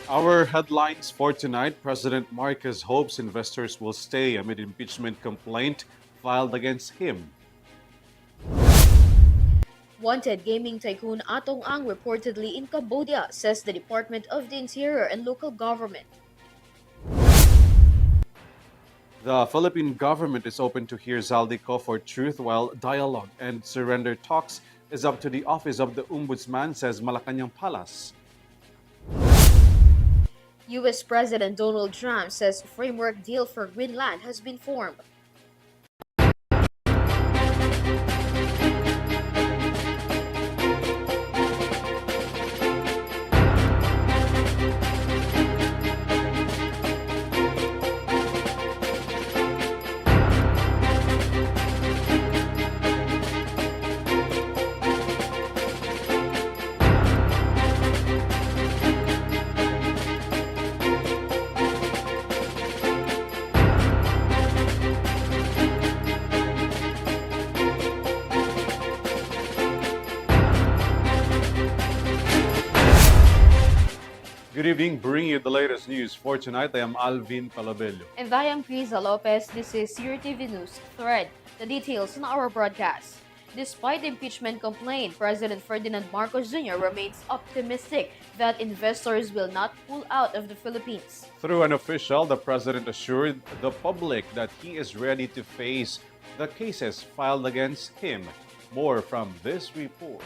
Our headlines for tonight: President Marcos hopes investors will stay amid impeachment complaint filed against him. Wanted gaming tycoon Atong Ang reportedly in Cambodia, says the Department of the Interior and local government. The Philippine government is open to hear Zaldico for truth, while dialogue and surrender talks is up to the Office of the Ombudsman, says Malacanang Palace. U.S. President Donald Trump says framework deal for Greenland has been formed. Good evening, bringing you the latest news for tonight. I am ALVIN PELOBELLO. And I am KRIZZA Lopez. This is Eurotv News Thread. The details on our broadcast. Despite the impeachment complaint, President Ferdinand Marcos Jr. remains optimistic that investors will not pull out of the Philippines. Through an official, the president assured the public that he is ready to face the cases filed against him. More from this report.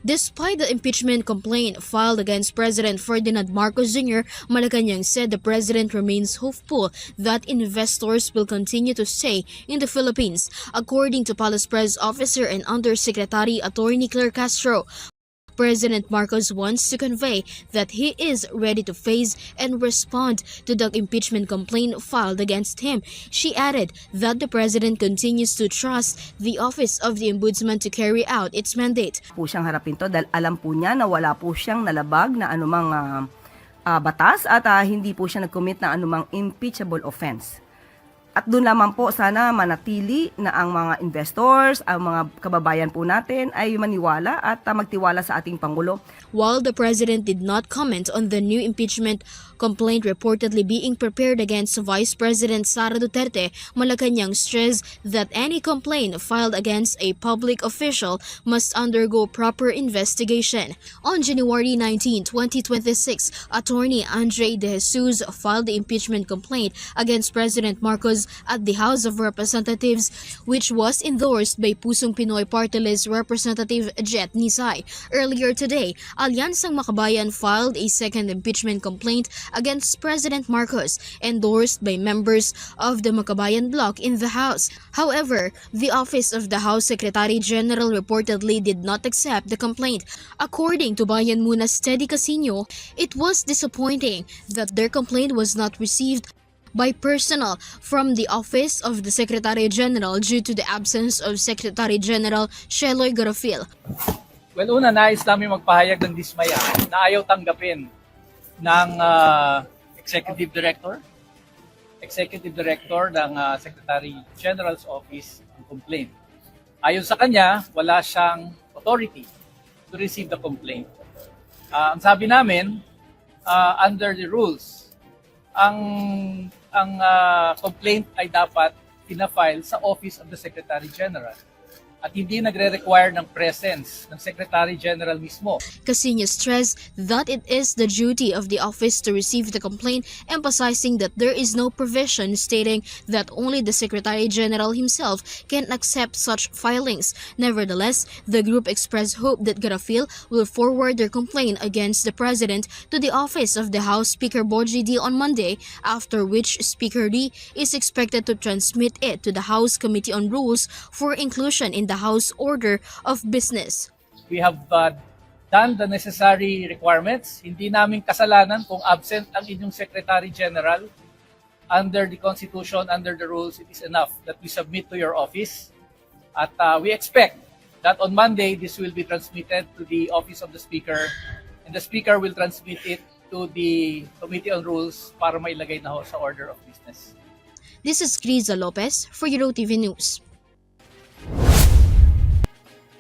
Despite the impeachment complaint filed against President Ferdinand Marcos Jr., Malacanang said the president remains hopeful that investors will continue to stay in the Philippines. According to Palace Press Officer and Undersecretary Attorney Claire Castro, President Marcos wants to convey that he is ready to face and respond to the impeachment complaint filed against him. She added that the president continues to trust the Office of the Ombudsman to carry out its mandate. Po siyang harapin to dahil alam po niya na wala po siyang nalabag na anumang batas at hindi po siya nag-commit na anumang impeachable offense. At doon lamang po sana manatili na ang mga investors, ang mga kababayan po natin ay maniwala at magtiwala sa ating Pangulo. While the president did not comment on the new impeachment complaint reportedly being prepared against Vice President Sara Duterte, Malacanang stressed that any complaint filed against a public official must undergo proper investigation. On January 19, 2026, Attorney Andre De Jesus filed the impeachment complaint against President Marcos at the House of Representatives, which was endorsed by Pusong Pinoy Party List Representative Jet Nisay. Earlier today, Alyansang Makabayan filed a second impeachment complaint against President Marcos, endorsed by members of the Makabayan bloc in the House. However, the Office of the House Secretary General reportedly did not accept the complaint. According to Bayan Muna's Teddy Casino, it was disappointing that their complaint was not received by personnel from the Office of the Secretary General due to the absence of Secretary General Sheloy Garofil. Well, una, nais namin magpahayag ng dismaya na ayaw tanggapin ng Executive Director ng Secretary General's Office ang complaint. Ayon sa kanya, wala siyang authority to receive the complaint. Ang sabi namin, under the rules, ang complaint ay dapat pinafile sa Office of the Secretary General at hindi nagre-require ng presence ng Secretary General mismo. Casino stressed that it is the duty of the office to receive the complaint, emphasizing that there is no provision stating that only the Secretary General himself can accept such filings. Nevertheless, the group expressed hope that Garofil will forward their complaint against the President to the office of the House Speaker Boji D on Monday, after which Speaker D is expected to transmit it to the House Committee on Rules for inclusion in the House Order of Business. We have done the necessary requirements. Hindi namin kasalanan kung absent ang inyong Secretary General. Under the Constitution, under the rules, it is enough that we submit to your office. At we expect that on Monday, this will be transmitted to the Office of the Speaker, and the Speaker will transmit it to the Committee on Rules para mailagay na ho sa Order of Business. This is KRIZZA Lopez for Eurotv News.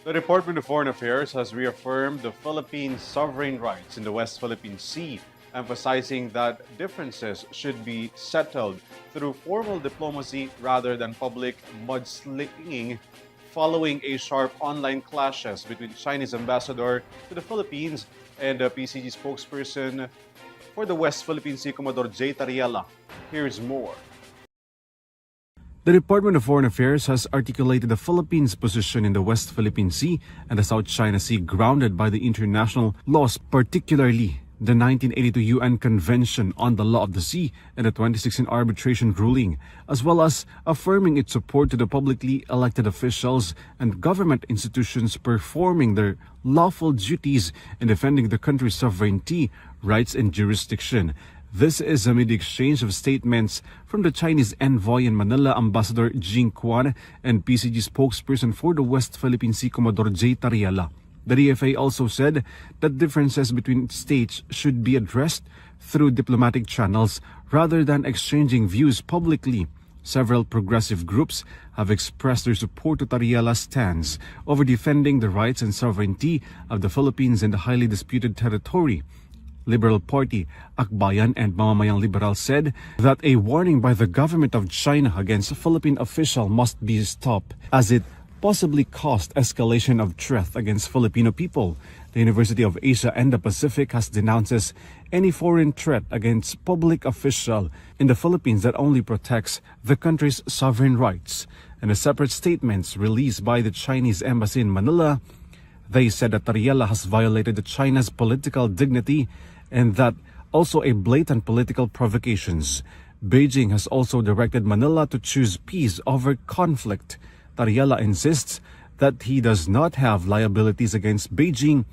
The Department of Foreign Affairs has reaffirmed the Philippines' sovereign rights in the West Philippine Sea, emphasizing that differences should be settled through formal diplomacy rather than public mudslinging following a sharp online clashes between Chinese ambassador to the Philippines and the PCG spokesperson for the West Philippine Sea, Commodore J. Tariela. Here's more. The Department of Foreign Affairs has articulated the Philippines' position in the West Philippine Sea and the South China Sea grounded by the international laws, particularly the 1982 UN Convention on the Law of the Sea and the 2016 arbitration ruling, as well as affirming its support to the publicly elected officials and government institutions performing their lawful duties in defending the country's sovereignty, rights, and jurisdiction. This is amid the exchange of statements from the Chinese envoy in Manila, Ambassador Jing Quan, and PCG spokesperson for the West Philippine Sea, Commodore J. Tariela. The DFA also said that differences between states should be addressed through diplomatic channels rather than exchanging views publicly. Several progressive groups have expressed their support to Tariela's stance over defending the rights and sovereignty of the Philippines in the highly disputed territory. Liberal Party, Akbayan, and Mamamayang Liberal said that a warning by the government of China against a Philippine official must be stopped as it possibly caused escalation of threat against Filipino people. The University of Asia and the Pacific has denounced any foreign threat against public official in the Philippines that only protects the country's sovereign rights. In a separate statements released by the Chinese embassy in Manila, they said that Tariela has violated China's political dignity and that also a blatant political provocations. Beijing has also directed Manila to choose peace over conflict. Tariela insists that he does not have liabilities against Beijing,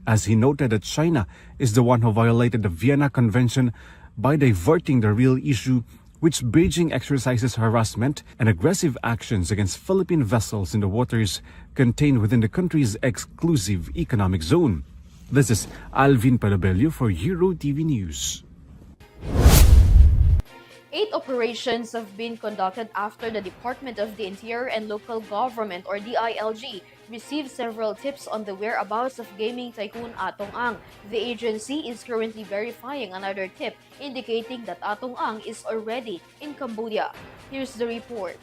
as he noted that China is the one who violated the Vienna Convention by diverting the real issue, which Beijing exercises harassment and aggressive actions against Philippine vessels in the waters contained within the country's exclusive economic zone. This is ALVIN PELOBELLO for Eurotv News. 8 operations have been conducted after the Department of the Interior and Local Government or DILG received several tips on the whereabouts of gaming tycoon Atong Ang. The agency is currently verifying another tip indicating that Atong Ang is already in Cambodia. Here's the report.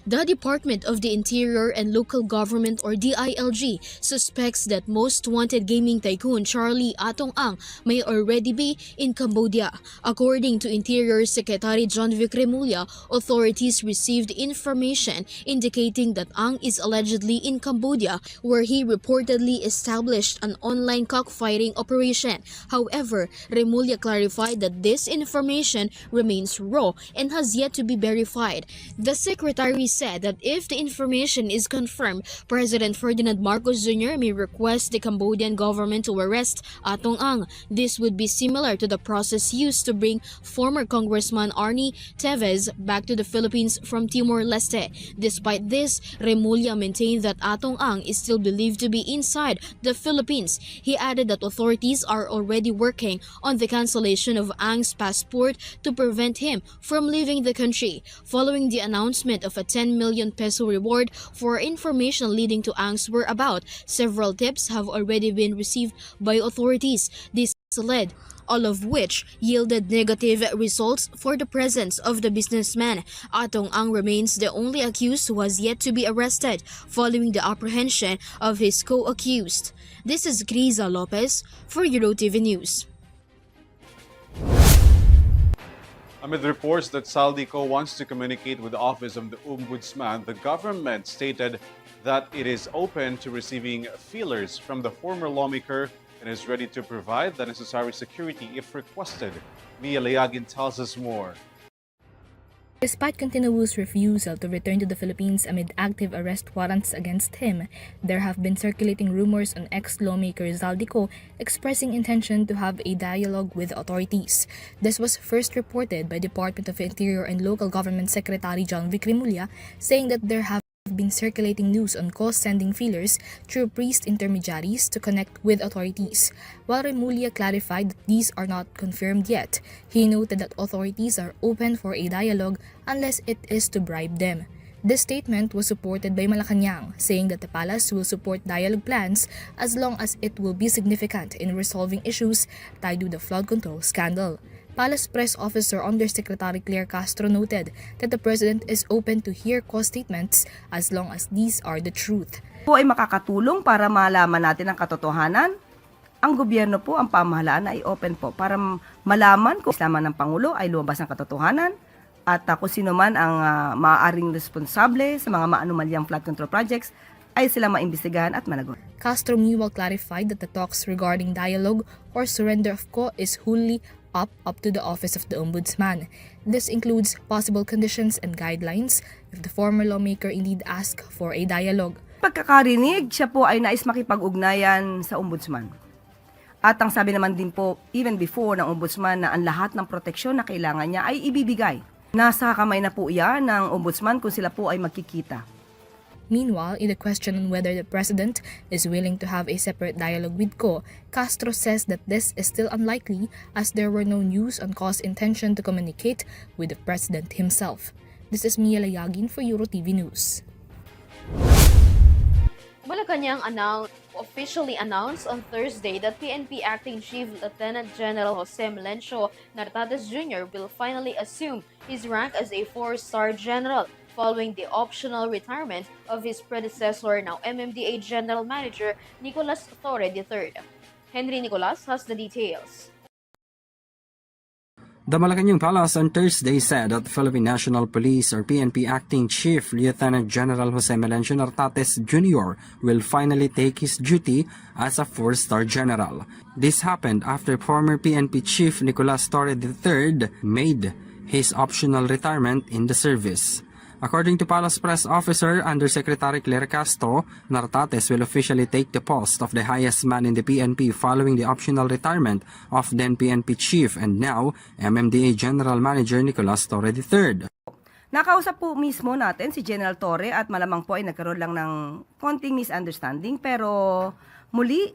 The Department of the Interior and Local Government or DILG suspects that most wanted gaming tycoon Charlie Atong Ang may already be in Cambodia. According to Interior Secretary John Vic Remulla, authorities received information indicating that Ang is allegedly in Cambodia, where he reportedly established an online cockfighting operation. However, Remulla clarified that this information remains raw and has yet to be verified. The secretary said that if the information is confirmed, President Ferdinand Marcos Jr. may request the Cambodian government to arrest Atong Ang. This would be similar to the process used to bring former Congressman Arnie Teves back to the Philippines from Timor-Leste. Despite this, Remulla maintained that Atong Ang is still believed to be inside the Philippines. He added that authorities are already working on the cancellation of Ang's passport to prevent him from leaving the country. Following the announcement of a 10 million peso reward for information leading to Ang's whereabouts, several tips have already been received by authorities. This led all of which yielded negative results for the presence of the businessman. Atong Ang remains the only accused who has yet to be arrested following the apprehension of his co-accused. This is KRIZZA Lopez for Eurotv News. Amid reports that Saldico wants to communicate with the Office of the Ombudsman, the government stated that it is open to receiving feelers from the former lawmaker and is ready to provide the necessary security if requested. Mia Leagin tells us more. Despite continuous refusal to return to the Philippines amid active arrest warrants against him, there have been circulating rumors on ex-lawmaker Saldico expressing intention to have a dialogue with authorities. This was first reported by Department of Interior and Local Government Secretary John Vic Remulla, saying that there have been circulating news on cause sending feelers through priest intermediaries to connect with authorities. While Remulla clarified that these are not confirmed yet, he noted that authorities are open for a dialogue unless it is to bribe them. This statement was supported by Malacanang, saying that the palace will support dialogue plans as long as it will be significant in resolving issues tied to the flood control scandal. Palace Press Officer Undersecretary Claire Castro noted that the President is open to hear cause statements as long as these are the truth. Po ay makakatulong para malaman natin ang katotohanan. Ang gobyerno po, ang pamahalaan ay open po para malaman kung isama ng Pangulo ay lumabas ng katotohanan at kung sino man ang maaaring responsable sa mga maanumalyang flood control projects ay sila maimbestigahan at managot. Castro meanwhile clarified that the talks regarding dialogue or surrender of co is wholly up to the Office of the Ombudsman. This includes possible conditions and guidelines if the former lawmaker indeed asks for a dialogue. Pagkakarinig, siya po ay nais makipag-ugnayan sa Ombudsman. At ang sabi naman din po, even before ng Ombudsman na ang lahat ng proteksyon na kailangan niya ay ibibigay. Nasa kamay na po iyan ng Ombudsman kung sila po ay magkikita. Meanwhile, in the question on whether the President is willing to have a separate dialogue with Co, Castro says that this is still unlikely as there were no news on Co's intention to communicate with the President himself. This is Mia Layagin for Eurotv News. Malacanang officially announced on Thursday that PNP Acting Chief Lieutenant General Jose Melencio Nartates Jr. will finally assume his rank as a 4-star general following the optional retirement of his predecessor, now MMDA General Manager Nicolas Torre III. Henry Nicolas has the details. The Malacanang Palace on Thursday said that Philippine National Police or PNP Acting Chief Lieutenant General Jose Melencio Nartates Jr. will finally take his duty as a 4-star general. This happened after former PNP Chief Nicolas Torre III made his optional retirement in the service. According to Palace Press Officer Undersecretary Claire Castro, Nartates will officially take the post of the highest man in the PNP following the optional retirement of then PNP Chief and now MMDA General Manager Nicolas Torre III. Nakausap po mismo natin si General Torre at malamang po ay nagkaroon lang ng konting misunderstanding pero muli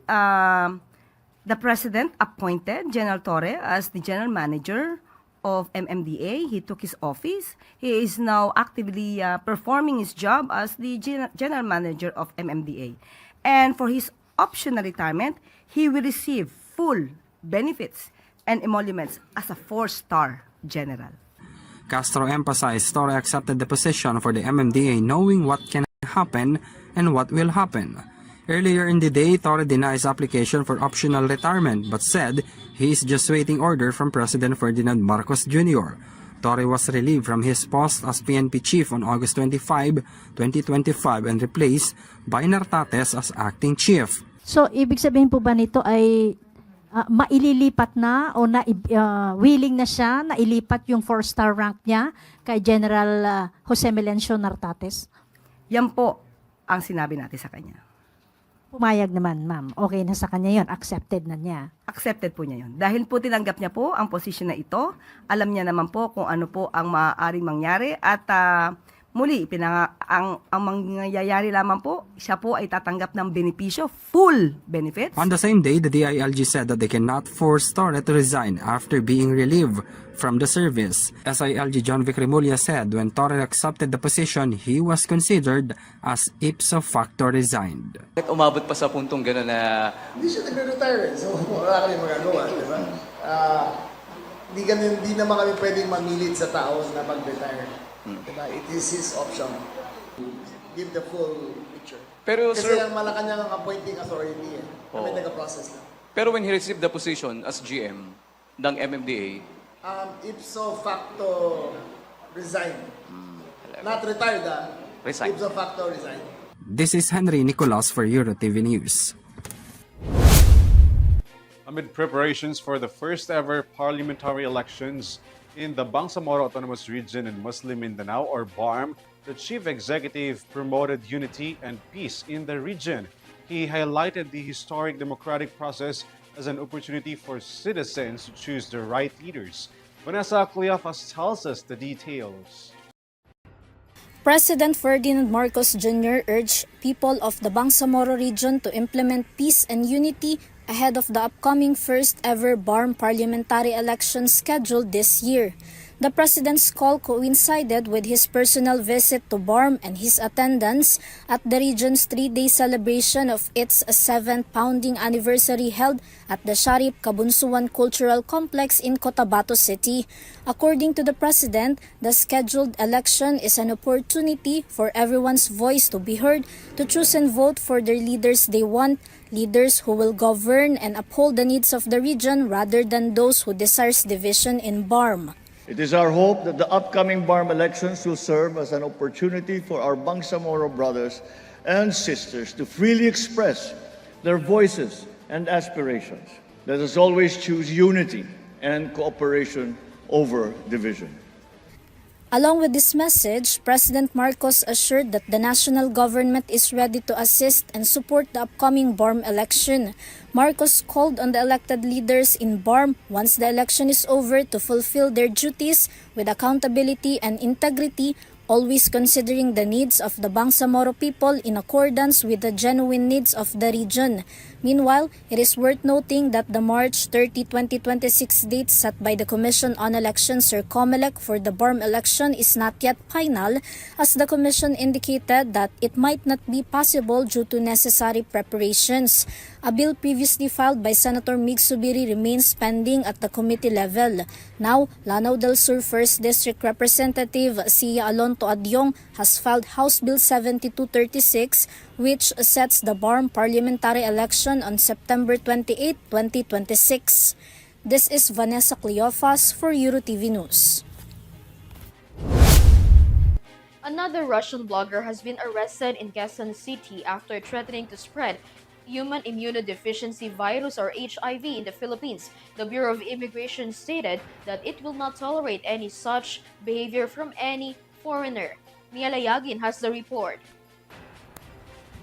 the President appointed General Torre as the General Manager of MMDA. He took his office. He is now actively performing his job as the General Manager of MMDA. And for his optional retirement, he will receive full benefits and emoluments as a 4-star general. Castro emphasized Torre accepted the position for the MMDA knowing what can happen and what will happen. Earlier in the day, Torre denied his application for optional retirement but said he is just waiting order from President Ferdinand Marcos Jr. Torre was relieved from his post as PNP Chief on August 25, 2025 and replaced by Nartates as Acting Chief. So, ibig sabihin po ba nito ay maililipat na o willing na siya na ilipat yung 4-star rank niya kay General Jose Melencio Nartates? Yan po ang sinabi natin sa kanya. Pumayag naman, ma'am. Okay na sa kanya yon, accepted na niya. Accepted po niya yun. Dahil po tinanggap niya po ang posisyon na ito, alam niya naman po kung ano po ang maaaring mangyari at muli, ang mangyayari lamang po, siya po ay tatanggap ng benepisyo, full benefits. On the same day, the DILG said that they cannot force Torre to resign after being relieved from the service. SILG John Vic Remulla said when Torre accepted the position, he was considered as ipso facto resigned. Umabot pa sa puntong gano'n na... Hindi siya nagre-retire, so wala kami magagawa, di ba? Hindi naman kami pwedeng mamilit sa tao na mag-retire. Diba? It is his option. Give the full picture. Pero, kasi sir, ang Malacanang ang appointing authority eh. Kami nag-process lang. Pero when he received the position as GM ng MMDA, ipso facto resign. Not retired, Resign. Ipso facto resign. This is Henry Nicolas for Eurotv News. Amid preparations for the first ever parliamentary elections in the Bangsamoro Autonomous Region in Muslim Mindanao or BARM, the chief executive promoted unity and peace in the region. He highlighted the historic democratic process as an opportunity for citizens to choose the right leaders. Vanessa Cleophas tells us the details. President Ferdinand Marcos Jr. urged people of the Bangsamoro region to implement peace and unity ahead of the upcoming first-ever BARM parliamentary election scheduled this year. The president's call coincided with his personal visit to BARM and his attendance at the region's 3-day celebration of its 7th founding anniversary held at the Sharif Kabunsuan Cultural Complex in Cotabato City. According to the president, the scheduled election is an opportunity for everyone's voice to be heard, to choose and vote for their leaders they want, leaders who will govern and uphold the needs of the region rather than those who desires division in BARM. It is our hope that the upcoming BARM elections will serve as an opportunity for our Bangsamoro brothers and sisters to freely express their voices and aspirations. Let us always choose unity and cooperation over division. Along with this message, President Marcos assured that the national government is ready to assist and support the upcoming BARM election. Marcos called on the elected leaders in BARM once the election is over to fulfill their duties with accountability and integrity, always considering the needs of the Bangsamoro people in accordance with the genuine needs of the region. Meanwhile, it is worth noting that the March 30, 2026 date set by the Commission on Elections or COMELEC for the BARM election is not yet final, as the Commission indicated that it might not be possible due to necessary preparations. A bill previously filed by Senator Mig Subiri remains pending at the committee level. Now, Lanao del Sur 1st District Representative Sia Alonto Adyong has filed House Bill 7236, which sets the BARM parliamentary election on September 28, 2026. This is Vanessa Cleofas for Eurotv News. Another Russian blogger has been arrested in Quezon City after threatening to spread human immunodeficiency virus or HIV in the Philippines. The Bureau of Immigration stated that it will not tolerate any such behavior from any foreigner. Mia Layagin has the report.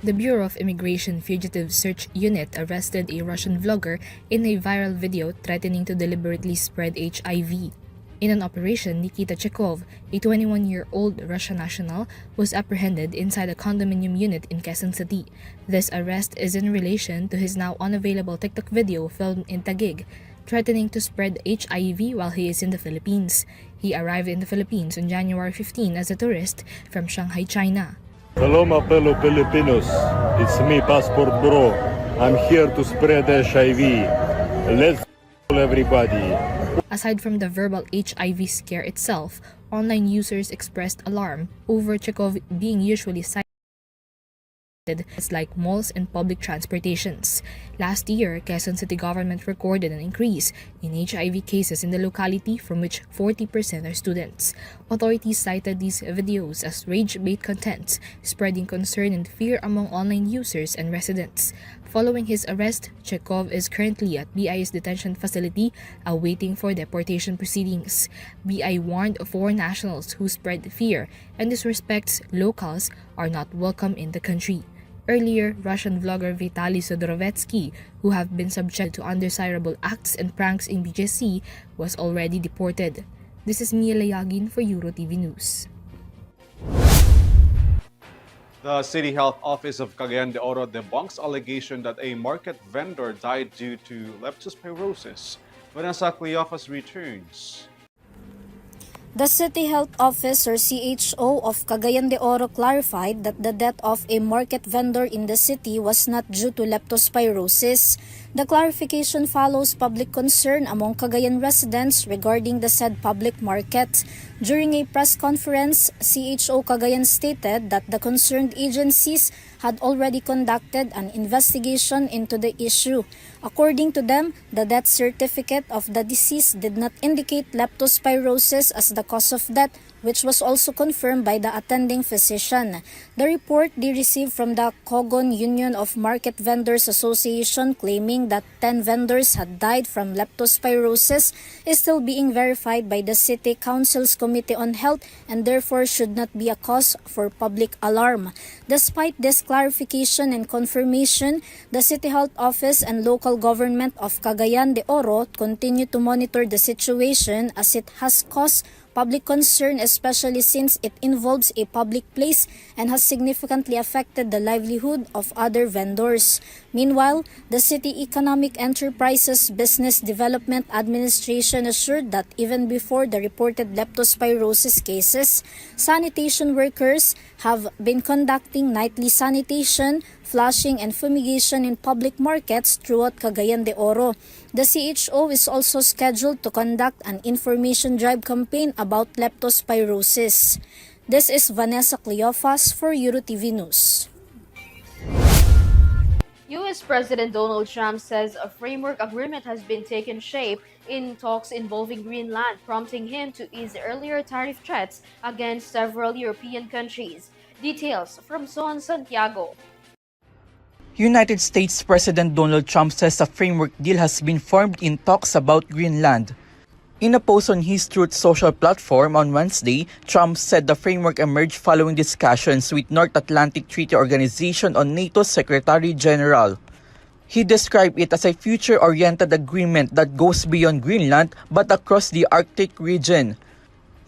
The Bureau of Immigration Fugitive Search Unit arrested a Russian vlogger in a viral video threatening to deliberately spread HIV. In an operation, Nikita Chekhov, a 21-year-old Russian national, was apprehended inside a condominium unit in Quezon City. This arrest is in relation to his now unavailable TikTok video filmed in Taguig, threatening to spread HIV while he is in the Philippines. He arrived in the Philippines on January 15 as a tourist from Shanghai, China. Hello, my fellow Filipinos. It's me, Passport Bro. I'm here to spread HIV. Let's everybody. Aside from the verbal HIV scare itself, online users expressed alarm over Chekhov being usually cited as like malls and public transportations. Last year, Quezon City government recorded an increase in HIV cases in the locality, from which 40% are students. Authorities cited these videos as rage-bait content, spreading concern and fear among online users and residents. Following his arrest, Chekhov is currently at BI's detention facility awaiting for deportation proceedings. BI warned foreign nationals who spread fear and disrespects locals are not welcome in the country. Earlier, Russian vlogger Vitaly Sodorovetsky, who have been subject to undesirable acts and pranks in BGC, was already deported. This is Mia Layagin for Eurotv News. The City Health Office of Cagayan de Oro debunks allegation that a market vendor died due to leptospirosis. Vanessa Cleofas returns. The City Health Office or CHO of Cagayan de Oro clarified that the death of a market vendor in the city was not due to leptospirosis. The clarification follows public concern among Cagayan residents regarding the said public market. During a press conference, CHO Cagayan stated that the concerned agencies had already conducted an investigation into the issue. According to them, the death certificate of the deceased did not indicate leptospirosis as the cause of death, which was also confirmed by the attending physician. The report they received from the Cogon Union of Market Vendors Association claiming that 10 vendors had died from leptospirosis is still being verified by the City Council's Committee on Health and therefore should not be a cause for public alarm. Despite this clarification and confirmation, the City Health Office and local government of Cagayan de Oro continue to monitor the situation as it has caused public concern, especially since it involves a public place and has significantly affected the livelihood of other vendors. Meanwhile, the City Economic Enterprises Business Development Administration assured that even before the reported leptospirosis cases, sanitation workers have been conducting nightly sanitation, flushing, and fumigation in public markets throughout Cagayan de Oro. The CHO is also scheduled to conduct an information drive campaign about leptospirosis. This is Vanessa Cleofas for Eurotv News. U.S. President Donald Trump says a framework agreement has been taken shape in talks involving Greenland, prompting him to ease earlier tariff threats against several European countries. Details from Son Santiago. United States President Donald Trump says a framework deal has been formed in talks about Greenland. In a post on his Truth Social platform on Wednesday, Trump said the framework emerged following discussions with North Atlantic Treaty Organization on NATO's Secretary General. He described it as a future-oriented agreement that goes beyond Greenland but across the Arctic region.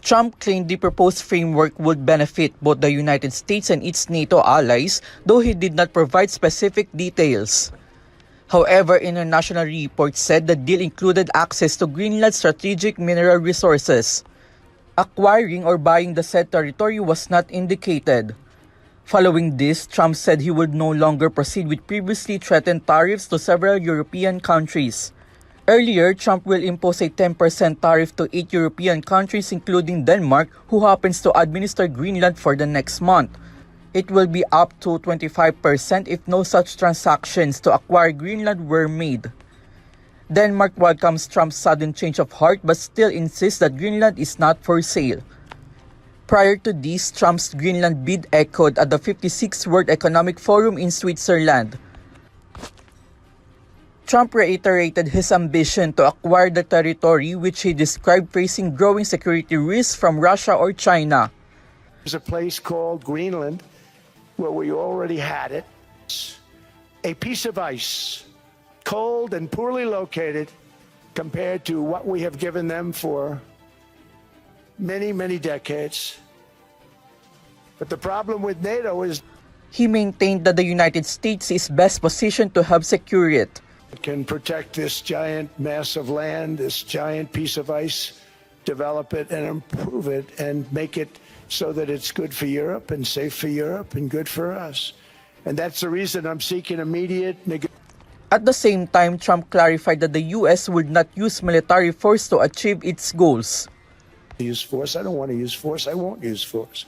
Trump claimed the proposed framework would benefit both the United States and its NATO allies, though he did not provide specific details. However, international reports said the deal included access to Greenland's strategic mineral resources. Acquiring or buying the said territory was not indicated. Following this, Trump said he would no longer proceed with previously threatened tariffs to several European countries. Earlier, Trump will impose a 10% tariff to 8 European countries including Denmark, who happens to administer Greenland for the next month. It will be up to 25% if no such transactions to acquire Greenland were made. Denmark welcomes Trump's sudden change of heart but still insists that Greenland is not for sale. Prior to this, Trump's Greenland bid echoed at the 56th World Economic Forum in Switzerland. Trump reiterated his ambition to acquire the territory, which he described facing growing security risks from Russia or China. There's a place called Greenland where we already had it. A piece of ice, cold and poorly located compared to what we have given them for many, many decades. But the problem with NATO is he maintained that the United States is best positioned to help secure it. it can protect this giant mass of land, this giant piece of ice, develop it and improve it and make it so that it's good for Europe and safe for Europe and good for us. And that's the reason I'm seeking immediate At the same time, Trump clarified that the U.S. would not use military force to achieve its goals. Use force. I don't want to use force. I won't use force.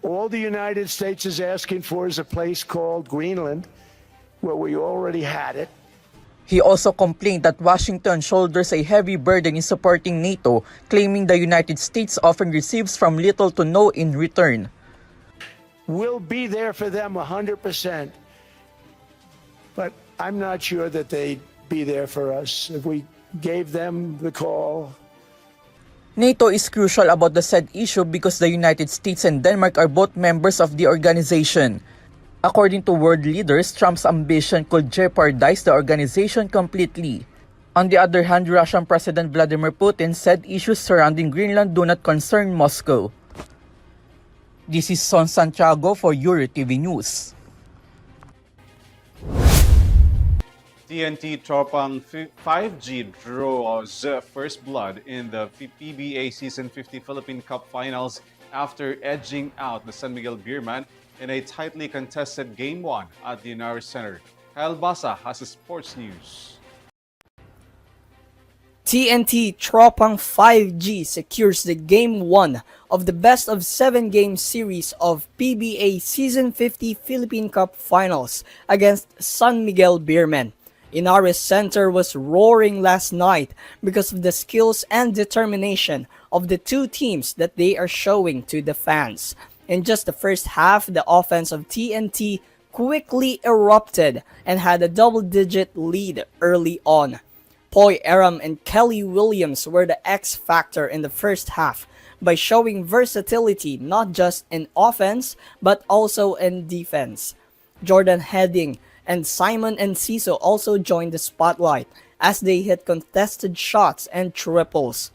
All the United States is asking for is a place called Greenland where we already had it. He also complained that Washington shoulders a heavy burden in supporting NATO, claiming the United States often receives from little to no in return. We'll be there for them 100%, but I'm not sure that they'd be there for us if we gave them the call. NATO is crucial about the said issue because the United States and Denmark are both members of the organization. According to world leaders, Trump's ambition could jeopardize the organization completely. On the other hand, Russian President Vladimir Putin said issues surrounding Greenland do not concern Moscow. This is Son Santiago for Eurotv News. TNT Tropang 5G draws first blood in the PBA Season 50 Philippine Cup Finals after edging out the San Miguel Beerman in a tightly contested Game 1 at the Inaris Center. Kyle Basa has a sports news. TNT Tropang 5G secures the Game 1 of the best of 7 game series of PBA Season 50 Philippine Cup Finals against San Miguel Beerman. Inaris Center was roaring last night because of the skills and determination of the two teams that they are showing to the fans. In just the first half, the offense of TNT quickly erupted and had a double-digit lead early on. Poy Aram and Kelly Williams were the X factor in the first half by showing versatility not just in offense but also in defense. Jordan Heading and Simon Enciso also joined the spotlight as they hit contested shots and triples.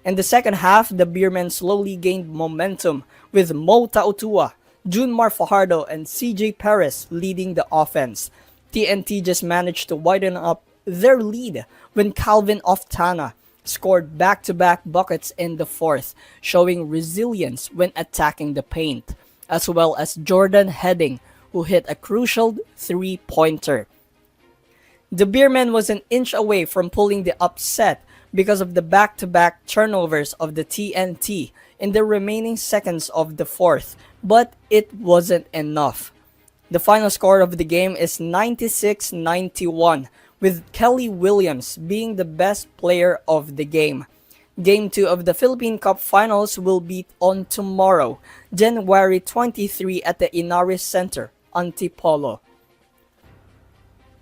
In the second half, the Beermen slowly gained momentum with Mo Tautua, Junmar Fajardo, and CJ Perez leading the offense. TNT just managed to widen up their lead when Calvin Oftana scored back-to-back buckets in the fourth, showing resilience when attacking the paint, as well as Jordan Heading, who hit a crucial three-pointer. The Beerman was an inch away from pulling the upset because of the back-to-back turnovers of the TNT in the remaining seconds of the fourth, but it wasn't enough. The final score of the game is 96-91, with Kelly Williams being the best player of the game. Game 2 of the Philippine Cup Finals will be on tomorrow, January 23 at the Inaris Center, Antipolo.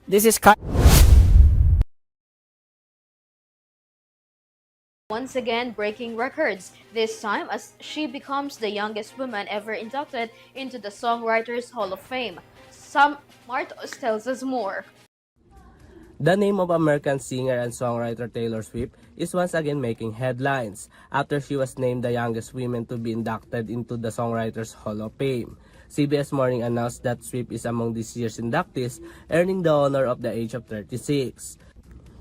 This is Once again breaking records, this time as she becomes the youngest woman ever inducted into the Songwriters Hall of Fame. Sam Martos tells us more. The name of American singer and songwriter Taylor Swift is once again making headlines after she was named the youngest woman to be inducted into the Songwriters Hall of Fame. CBS Morning announced that Swift is among this year's inductees, earning the honor of the age of 36.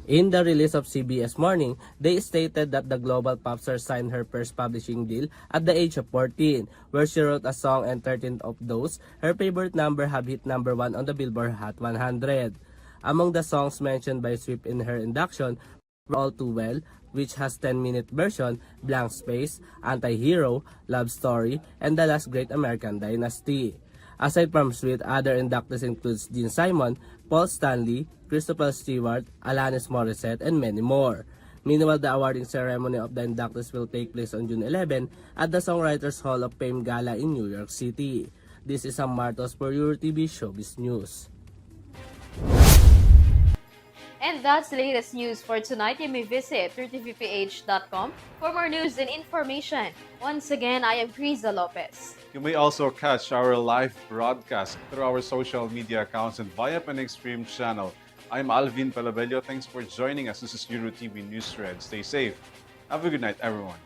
In the release of CBS Morning, they stated that the global pop star signed her first publishing deal at the age of 14, where she wrote a song and 13 of those, her favorite number, have hit number 1 on the Billboard Hot 100. Among the songs mentioned by Swift in her induction were All Too Well, which has 10-minute version, Blank Space, Anti-Hero, Love Story, and The Last Great American Dynasty. Aside from Swift, other inductees includes Gene Simon, Paul Stanley, Christopher Stewart, Alanis Morissette, and many more. Meanwhile, the awarding ceremony of the inductees will take place on June 11 at the Songwriters Hall of Fame Gala in New York City. This is Sam Martos for Eurotv Showbiz News. And that's the latest news for tonight. You may visit eurotv.ph.com for more news and information. Once again, I am KRIZZA Lopez. You may also catch our live broadcast through our social media accounts and via Panic Stream channel. I'm ALVIN PELOBELLO. Thanks for joining us. This is Eurotv News Thread. Stay safe. Have a good night, everyone.